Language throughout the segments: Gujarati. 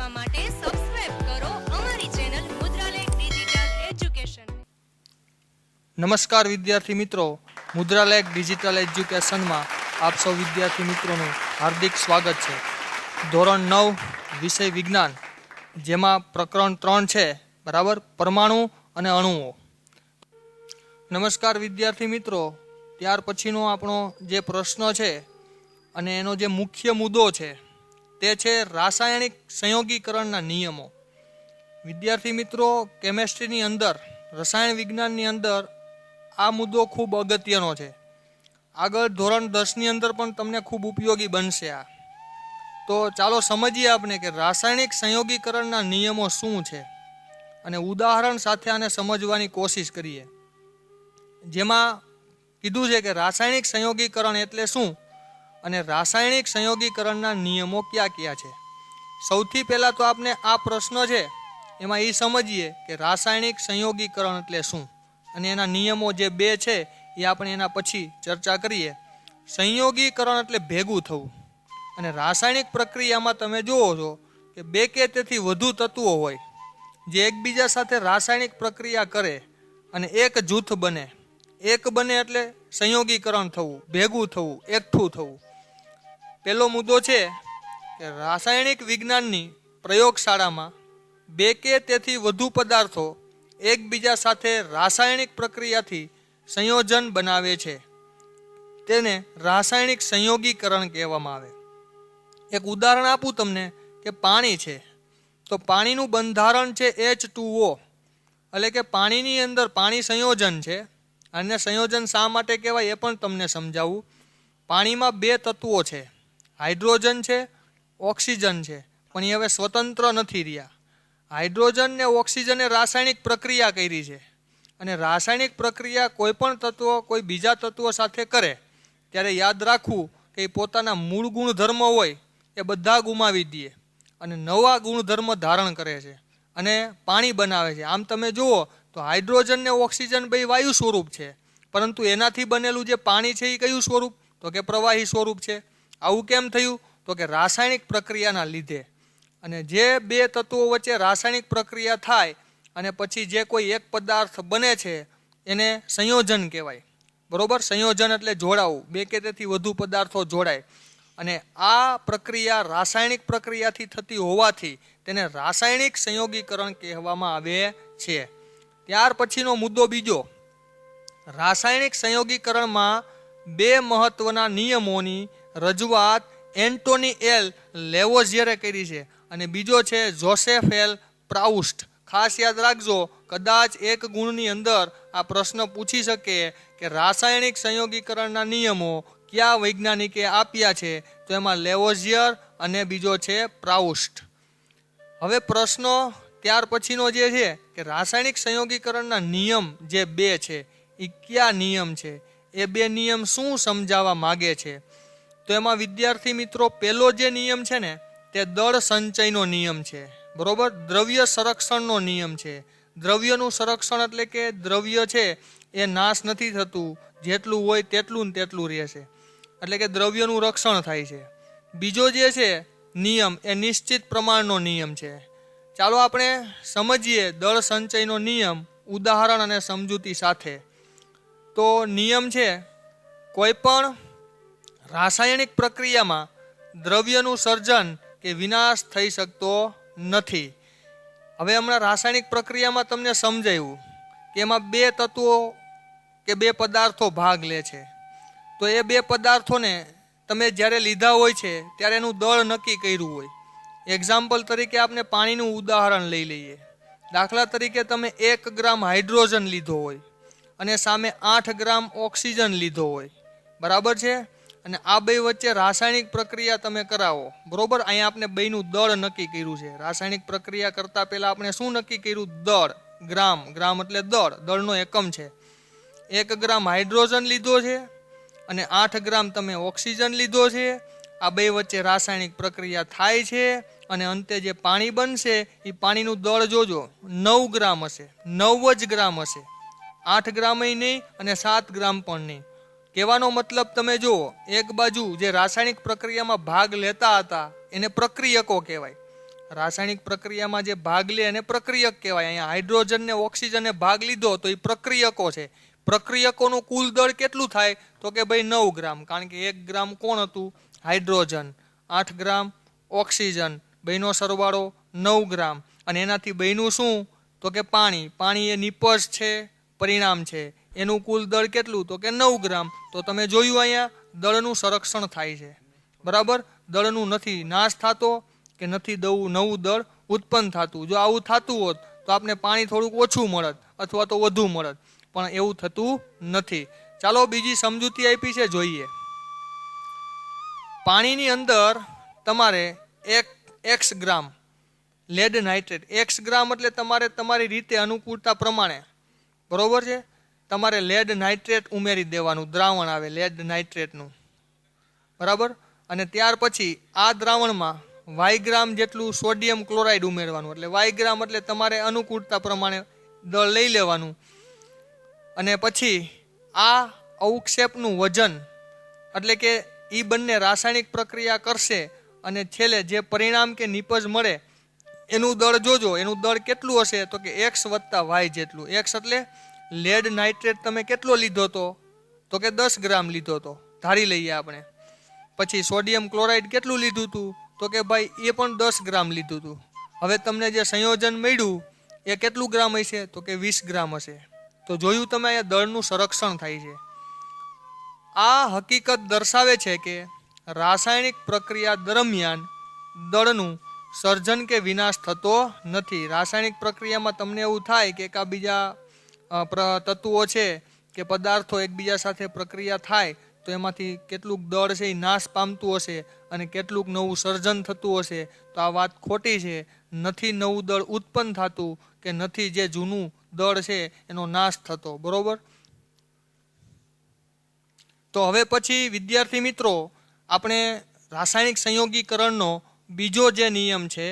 જોવા માટે સબસ્ક્રાઇબ કરો અમારી ચેનલ મુદ્રાલેખ ડિજિટલ એજ્યુકેશન। નમસ્કાર વિદ્યાર્થી મિત્રો, મુદ્રાલેખ ડિજિટલ એજ્યુકેશનમાં આપ સૌ વિદ્યાર્થી મિત્રોનું હાર્દિક સ્વાગત છે। ધોરણ 9 વિષય વિજ્ઞાન, જેમાં પ્રકરણ 3 છે, બરાબર, પરમાણુ અને અણુઓ। નમસ્કાર વિદ્યાર્થી મિત્રો, ત્યાર પછીનો આપણો જે પ્રશ્ન છે અને એનો જે મુખ્ય મુદ્દો છે તે છે રાસાયણિક સંયોગીકરણના નિયમો। વિદ્યાર્થી મિત્રો, કેમેસ્ટ્રીની અંદર, રસાયણ વિજ્ઞાનની અંદર આ મુદ્દો ખૂબ અગત્યનો છે। આગળ ધોરણ 10ની અંદર પણ તમને ખૂબ ઉપયોગી બનશે આ। તો ચાલો સમજીએ આપણે કે રાસાયણિક સંયોગીકરણના નિયમો શું છે અને ઉદાહરણ સાથે આને સમજવાની કોશિશ કરીએ। જેમાં કીધું છે કે રાસાયણિક સંયોગીકરણ એટલે શું અને રાસાયણિક સંયોગીકરણના નિયમો કયા કયા છે। સૌથી પહેલા તો આપણે આ પ્રશ્ન છે એમાં એ સમજીએ કે રાસાયણિક સંયોગીકરણ એટલે શું અને એના નિયમો જે બે છે એ આપણે એના પછી ચર્ચા કરીએ। સંયોગીકરણ એટલે ભેગું થવું, અને રાસાયણિક પ્રક્રિયામાં તમે જુઓ છો કે બે કે તેથી વધુ તત્વો હોય જે એકબીજા સાથે રાસાયણિક પ્રક્રિયા કરે અને એક જૂથ બને। એક બને એટલે સંયોગીકરણ થવું, ભેગું થવું, એકઠું થવું। પહેલો મુદ્દો છે કે રાસાયણિક વિજ્ઞાનની પ્રયોગશાળામાં બે કે તેથી વધુ પદાર્થો એકબીજા સાથે રાસાયણિક પ્રક્રિયાથી સંયોજન બનાવે છે, તેને રાસાયણિક સંયોગીકરણ કહેવામાં આવે। એક ઉદાહરણ આપું તમને કે પાણી છે, તો પાણીનું બંધારણ છે H2O, એટલે કે પાણીની અંદર પાણી સંયોજન છે। અને સંયોજન શા માટે કહેવાય એ પણ તમને સમજાવું। પાણીમાં બે તત્વો છે, હાઇડ્રોજન છે, ઓક્સિજન છે, પણ એ હવે સ્વતંત્ર નથી રહ્યા। હાઇડ્રોજન ને ઓક્સિજને રાસાયણિક પ્રક્રિયા કરી છે, અને રાસાયણિક પ્રક્રિયા કોઈ પણ તત્વો કોઈ બીજા તત્વો સાથે કરે ત્યારે યાદ રાખવું કે એ પોતાના મૂળ ગુણધર્મ હોય એ બધા ગુમાવી દે અને નવા ગુણધર્મ ધારણ કરે છે અને પાણી બનાવે છે। આમ તમે જુઓ તો હાઇડ્રોજન ને ઓક્સિજન બે વાયુ સ્વરૂપ છે, પરંતુ એનાથી બનેલું જે પાણી છે એ કયું સ્વરૂપ, તો કે પ્રવાહી સ્વરૂપ છે। આવું કેમ થયું, તો કે રાસાયણિક પ્રક્રિયાના લીધે। અને જે બે તત્વો વચ્ચે રાસાયણિક પ્રક્રિયા થાય અને પછી જે કોઈ એક પદાર્થ બને છે એને સંયોજન કહેવાય, બરોબર। સંયોજન એટલે જોડાવું, બે કે તેથી વધુ પદાર્થો જોડાય, અને આ પ્રક્રિયા રાસાયણિક પ્રક્રિયાથી થતી હોવાથી તેને રાસાયણિક સંયોગીકરણ કહેવામાં આવે છે। ત્યાર પછીનો મુદ્દો બીજો, રાસાયણિક સંયોગીકરણમાં બે મહત્વના નિયમોની રજૂઆત એન્ટોની એલ લેવોઝિયરે કરી છે, અને બીજો છે જોસેફ એલ પ્રાઉસ્ટ। ખાસ યાદ રાખજો, કદાચ એક ગુણની અંદર આ પ્રશ્ન પૂછી શકે કે રાસાયણિક સંયોગીકરણના નિયમો કયા વૈજ્ઞાનિકે આપ્યા છે, તો એમાં લેવોઝિયર અને બીજો છે પ્રાઉસ્ટ। હવે પ્રશ્નો ત્યાર પછીનો જે છે કે રાસાયણિક સંયોગીકરણના નિયમ જે બે છે એ કયા નિયમ છે, એ બે નિયમ શું સમજાવવા માગે છે, તો એમાં વિદ્યાર્થી મિત્રો પહેલો જે નિયમ છે ને તે દળ સંચયનો નિયમ છે, બરોબર। દ્રવ્ય સંરક્ષણનો નિયમ છે। દ્રવ્યનું સંરક્ષણ એટલે કે દ્રવ્ય છે એ નાશ નથી થતું, જેટલું હોય તેટલું ને તેટલું રહેશે, એટલે કે દ્રવ્યનું રક્ષણ થાય છે। બીજો જે છે નિયમ એ નિશ્ચિત પ્રમાણનો નિયમ છે। ચાલો આપણે સમજીએ દળ સંચયનો નિયમ ઉદાહરણ અને સમજૂતી સાથે। તો નિયમ છે, કોઈ પણ રાસાયણિક પ્રક્રિયામાં દ્રવ્યનું સર્જન કે વિનાશ થઈ શકતો નથી। હવે હમણાં રાસાયણિક પ્રક્રિયામાં તમને સમજાયું કે એમાં બે તત્વો કે બે પદાર્થો ભાગ લે છે, તો એ બે પદાર્થોને તમે જ્યારે લીધા હોય છે ત્યારે એનું દળ નક્કી કર્યું હોય। એક્ઝામ્પલ તરીકે આપણે પાણીનું ઉદાહરણ લઈ લઈએ। દાખલા તરીકે તમે 1 ગ્રામ હાઇડ્રોજન લીધો હોય અને સામે 8 ગ્રામ ઓક્સિજન લીધો હોય, બરાબર છે, અને આ બે વચ્ચે રાસાયણિક પ્રક્રિયા તમે કરાવો, બરોબર। અહીંયા આપણે બેનું દળ નક્કી કર્યું છે। રાસાયણિક પ્રક્રિયા કરતા પહેલા આપણે શું નક્કી કર્યું, દળ, ગ્રામ, ગ્રામ એટલે દળ, દળનો એકમ છે। 1 ગ્રામ હાઇડ્રોજન લીધો છે અને 8 ગ્રામ તમે ઓક્સિજન લીધો છે। આ બે વચ્ચે રાસાયણિક પ્રક્રિયા થાય છે અને અંતે જે પાણી બનશે એ પાણીનું દળ જોજો 9 ગ્રામ હશે, 9 જ ગ્રામ હશે, 8 ગ્રામ નહીં અને 7 ગ્રામ પણ નહીં। કહેવાનો મતલબ તમે જુઓ, એક બાજુ જે રાસાયણિક પ્રક્રિયામાં ભાગ લેતા હતા એને પ્રક્રિયકો કહેવાય, રાસાયણિક પ્રક્રિયામાં જે ભાગ લે એને પ્રક્રિયક કહેવાય. અહીંયા હાઇડ્રોજન ને ઓક્સિજને ભાગ લીધો તો એ પ્રક્રિયકો છે. પ્રક્રિયકોનું કુલ દળ કેટલું થાય તો કે ભાઈ 9 ગ્રામ, કારણ કે 1 ગ્રામ કોણ હતું? હાઇડ્રોજન. 8 ગ્રામ ઓક્સિજન, બેનો સરવાળો 9 ગ્રામ. અને એનાથી બન્યું શું તો કે પાણી. પાણી એ નિપજ છે, પરિણામ છે. એનું કુલ દળ કેટલું તો કે 9 ગ્રામ. તો તમે જોયું અહીંયા દળનું સંરક્ષણ થાય છે, બરાબર. દળનું નથી નાશ થતો કે નથી નવું દળ ઉત્પન્ન થતું. જો આવું થતું હોત તો આપણે પાણી થોડુંક ઓછું મળત અથવા તો વધુ મળત, પણ એવું થતું નથી. ચાલો બીજી સમજૂતી આપી છે, જોઈએ. પાણીની અંદર તમારે x ગ્રામ લેડ નાઇટ્રેટ, x ગ્રામ એટલે તમારે તમારી રીતે અનુકૂળતા પ્રમાણે, બરોબર છે, તમારે લેડ નાઇટ્રેટ ઉમેરી દેવાનું. દ્રાવણ આવે લેડ નાઇટ્રેટનું, બરાબર. અને ત્યાર પછી આ દ્રાવણમાં y ગ્રામ જેટલું સોડિયમ ક્લોરાઇડ ઉમેરવાનું. એટલે y ગ્રામ એટલે તમારે અનુકૂળતા પ્રમાણે દળ લઈ લેવાનું. અને પછી આ અવક્ષેપનું વજન, એટલે કે એ બંને રાસાયણિક પ્રક્રિયા કરશે અને છેલ્લે જે પરિણામ કે નિપજ મળે એનું દળ જોજો. એનું દળ કેટલું હશે તો કે x વત્તા y જેટલું. x એટલે લેડ નાઇટ્રેટ તમે કેટલો લીધો તો કે 10 ગ્રામ લીધો હતો, ધારી લઈએ આપણે. પછી સોડિયમ ક્લોરાઇડ કેટલું લીધું હતું તો કે ભાઈ એ પણ 10 ગ્રામ લીધું હતું. હવે તમને જે સંયોજન મળ્યું એ કેટલું ગ્રામ હશે તો કે 20 ગ્રામ હશે. તો જોયું તમે, અહીંયા દળનું સંરક્ષણ થાય છે. આ હકીકત દર્શાવે છે કે રાસાયણિક પ્રક્રિયા દરમિયાન દળનું સર્જન કે વિનાશ થતો નથી. રાસાયણિક પ્રક્રિયામાં તમને એવું થાય કે બીજા તત્વો છે કે પદાર્થો એકબીજા સાથે પ્રક્રિયા થાય તો એમાંથી કેટલુંક દળ છે એ નાશ પામતું હશે અને કેટલુંક નવું સર્જન થતું હશે. તો આ વાત ખોટી છે. નથી નવું દળ ઉત્પન્ન થતું કે નથી જે જૂનું દળ છે એનો નાશ થતો, બરોબર. તો હવે પછી વિદ્યાર્થી મિત્રો આપણે રાસાયણિક સંયોગીકરણનો બીજો જે નિયમ છે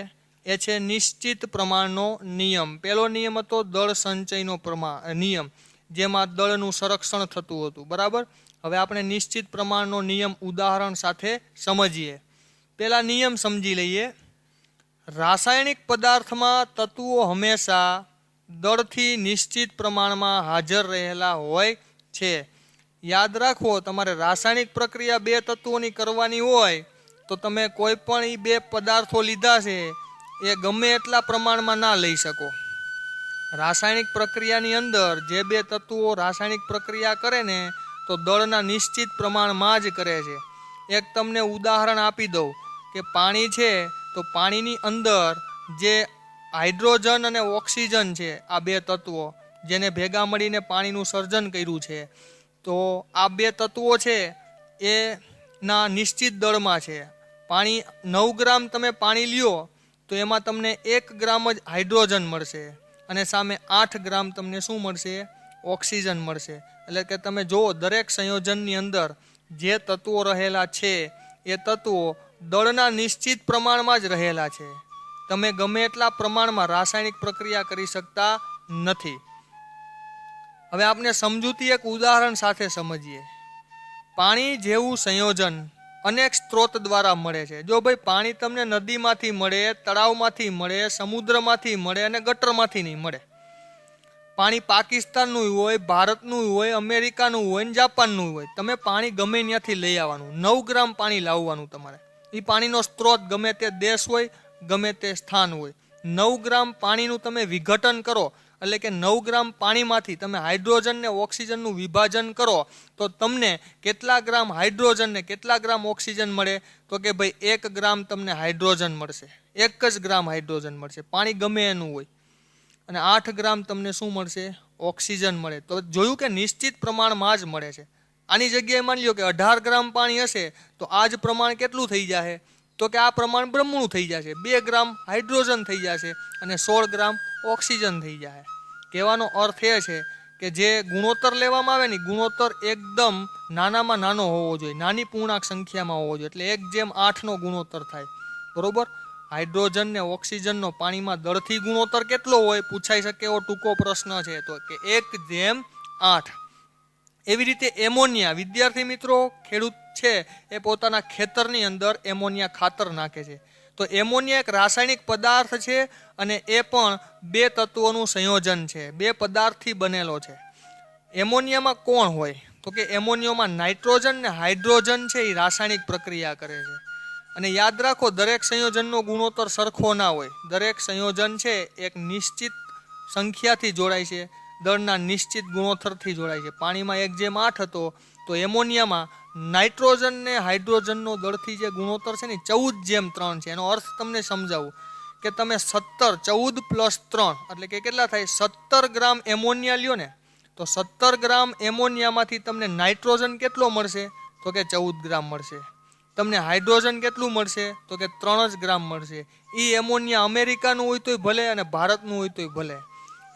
એ છે નિશ્ચિત પ્રમાણનો નિયમ. પહેલો નિયમ હતો દળ સંચયનો નિયમ, જેમાં દળનું સંરક્ષણ થતું હતું, બરાબર. હવે આપણે નિશ્ચિત પ્રમાણનો નિયમ ઉદાહરણ સાથે સમજીએ. પહેલા નિયમ સમજી લઈએ. રાસાયણિક પદાર્થમાં તત્વો હંમેશા દળથી નિશ્ચિત પ્રમાણમાં હાજર રહેલા હોય છે. યાદ રાખો, તમારે રાસાયણિક પ્રક્રિયા 2 તત્વોની કરવાની હોય તો તમે કોઈ પણ એ 2 પદાર્થો લીધા છે એ ગમે એટલા પ્રમાણમાં ના લઈ શકો. રાસાયણિક પ્રક્રિયાની અંદર જે 2 તત્વો રાસાયણિક પ્રક્રિયા કરે ને તો દળના નિશ્ચિત પ્રમાણમાં જ કરે છે. એક તમને ઉદાહરણ આપી દઉં કે પાણી છે તો પાણીની અંદર જે હાઇડ્રોજન અને ઓક્સિજન છે, આ 2 તત્વો જેને ભેગા મળીને પાણીનું સર્જન કર્યું છે, તો આ 2 તત્વો છે એના નિશ્ચિત દળમાં છે. પાણી 9 ગ્રામ તમે પાણી લ્યો તો એમાં તમને 1 ગ્રામ જ હાઇડ્રોજન મળશે અને સામે 8 ગ્રામ તમને શું મળશે? ઓક્સિજન મળશે. એટલે કે તમે જુઓ, દરેક સંયોજનની અંદર જે તત્વો રહેલા છે એ તત્વો દળના નિશ્ચિત પ્રમાણમાં જ રહેલા છે. તમે ગમે એટલા પ્રમાણમાં રાસાયણિક પ્રક્રિયા કરી શકતા નથી. હવે આપણે સમજૂતી એક ઉદાહરણ સાથે સમજીએ. પાણી જેવું સંયોજન અનેક સ્ત્રોત દ્વારા મળે છે. જો ભાઈ પાણી તમને નદીમાંથી મળે, તળાવમાંથી મળે, સમુદ્રમાંથી મળે અને ગટરમાંથી નહીં મળે. પાણી પાકિસ્તાનનું હોય, ભારતનું હોય, અમેરિકાનું હોય ને જાપાનનું હોય, તમે પાણી ગમે ત્યાંથી લઈ આવવાનું. 9 ગ્રામ પાણી લાવવાનું તમારે. એ પાણીનો સ્ત્રોત ગમે તે દેશ હોય, ગમે તે સ્થાન હોય. 9 ગ્રામ પાણીનું તમે વિઘટન કરો, એટલે કે 9 ગ્રામ પાણીમાંથી તમે હાઇડ્રોજન ને ઓક્સિજનનું વિભાજન કરો તો તમને કેટલા ગ્રામ હાઇડ્રોજન ને કેટલા ગ્રામ ઓક્સિજન મળે? તો કે ભાઈ 1 ગ્રામ તમને હાઇડ્રોજન મળશે, 1 જ ગ્રામ હાઇડ્રોજન મળશે, પાણી ગમે એનું હોય. અને 8 ગ્રામ તમને શું મળશે? ઓક્સિજન મળે. તો જોયું કે નિશ્ચિત પ્રમાણમાં જ મળે છે. આની જગ્યાએ માની લો કે 18 ગ્રામ પાણી હશે તો આ જ પ્રમાણ કેટલું થઈ જશે? તો કે આ પ્રમાણ બ્રહ્મણું થઈ જશે. 2 ગ્રામ હાઇડ્રોજન થઈ જશે અને 16 ગ્રામ ઓક્સિજન થઈ જશે. કહેવાનો અર્થ એ છે કે જે ગુણોત્તર લેવામાં આવે ને, ગુણોત્તર એકદમ નાનામાં નાનો હોવો જોઈએ, નાની પૂર્ણાંક સંખ્યામાં હોવો જોઈએ. એટલે 1:8 ગુણોત્તર થાય, બરોબર. હાઇડ્રોજન ને ઓક્સિજનનો પાણીમાં દળથી ગુણોત્તર કેટલો હોય પૂછાઈ શકે એવો ટૂંકો પ્રશ્ન છે, તો કે 1:8. એવી રીતે એમોનિયા, વિદ્યાર્થી મિત્રો, ખેડૂત છે એ પોતાના ખેતરની અંદર એમોનિયા ખાતર નાખે છે. તો એમોનિયા એક રાસાયણિક પદાર્થ છે અને એ પણ બે તત્વોનું સંયોજન છે, બે પદાર્થથી બનેલો છે. એમોનિયામાં કોણ હોય તો કે એમોનિયામાં નાઇટ્રોજન ને હાઇડ્રોજન છે એ રાસાયણિક પ્રક્રિયા કરે છે. અને યાદ રાખો, દરેક સંયોજનનો ગુણોત્તર સરખો ના હોય. દરેક સંયોજન છે એક નિશ્ચિત સંખ્યાથી જોડાય છે, દળના નિશ્ચિત ગુણોત્તરથી જોડાય છે. પાણીમાં 1:8 હતો તો એમોનિયામાં નાઇટ્રોજન ને હાઇડ્રોજનનો દળથી જે ગુણોત્તર છે ને 14:3 છે. એનો અર્થ તમને સમજાવું કે તમે 14 + 3 એટલે કે કેટલા થાય? 17 ગ્રામ એમોનિયા લ્યો ને, તો 17 ગ્રામ એમોનિયામાંથી તમને નાઇટ્રોજન કેટલો મળશે તો કે 14 ગ્રામ મળશે. તમને હાઇડ્રોજન કેટલું મળશે તો કે 3 જ ગ્રામ મળશે. એ એમોનિયા અમેરિકાનું હોય તોય ભલે અને ભારતનું હોય તોય ભલે,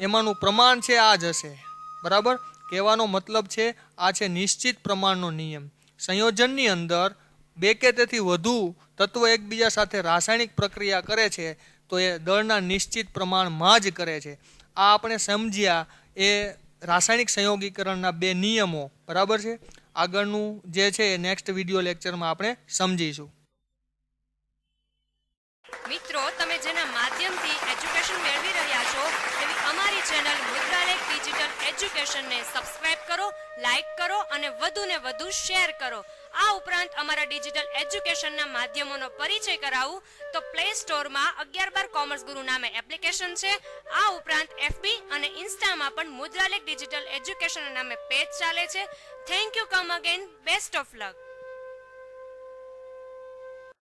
એમાંનું પ્રમાણ છે આ જ હશે. બરાબર? કહેવાનો મતલબ છે આ છે નિશ્ચિત પ્રમાણનો નિયમ. સંયોજનની અંદર બે કે તેથી વધુ તત્વો એકબીજા સાથે રાસાયણિક પ્રક્રિયા કરે છે તો એ દળના નિશ્ચિત પ્રમાણમાં જ કરે છે. આ આપણે સમજ્યા એ રાસાયણિક સંયોગીકરણના બે નિયમો. બરાબર છે? આગળનું જે છે એ નેક્સ્ટ વિડીયો લેક્ચરમાં આપણે સમજીશું. મિત્રો, તમે જેના માધ્યમથી એજ્યુકેશન મેળવી રહ્યા છો એવી અમારી ચેનલ મુદ્રાલેખ ડિજિટલ એજ્યુકેશનને સબસ્ક્રાઇબ કરો, લાઇક કરો અને વધુને વધુ શેર કરો. આ ઉપરાંત અમારા ડિજિટલ એજ્યુકેશનના માધ્યમોનો પરિચય કરાવું તો પ્લે સ્ટોરમાં 11/12 કોમર્સ ગુરુ નામે એપ્લિકેશન છે. આ ઉપરાંત FB અને ઇન્સ્ટામાં પણ મુદ્રાલેખ ડિજિટલ એજ્યુકેશન નામે પેજ ચાલે છે. Thank you. Come again. Best of luck.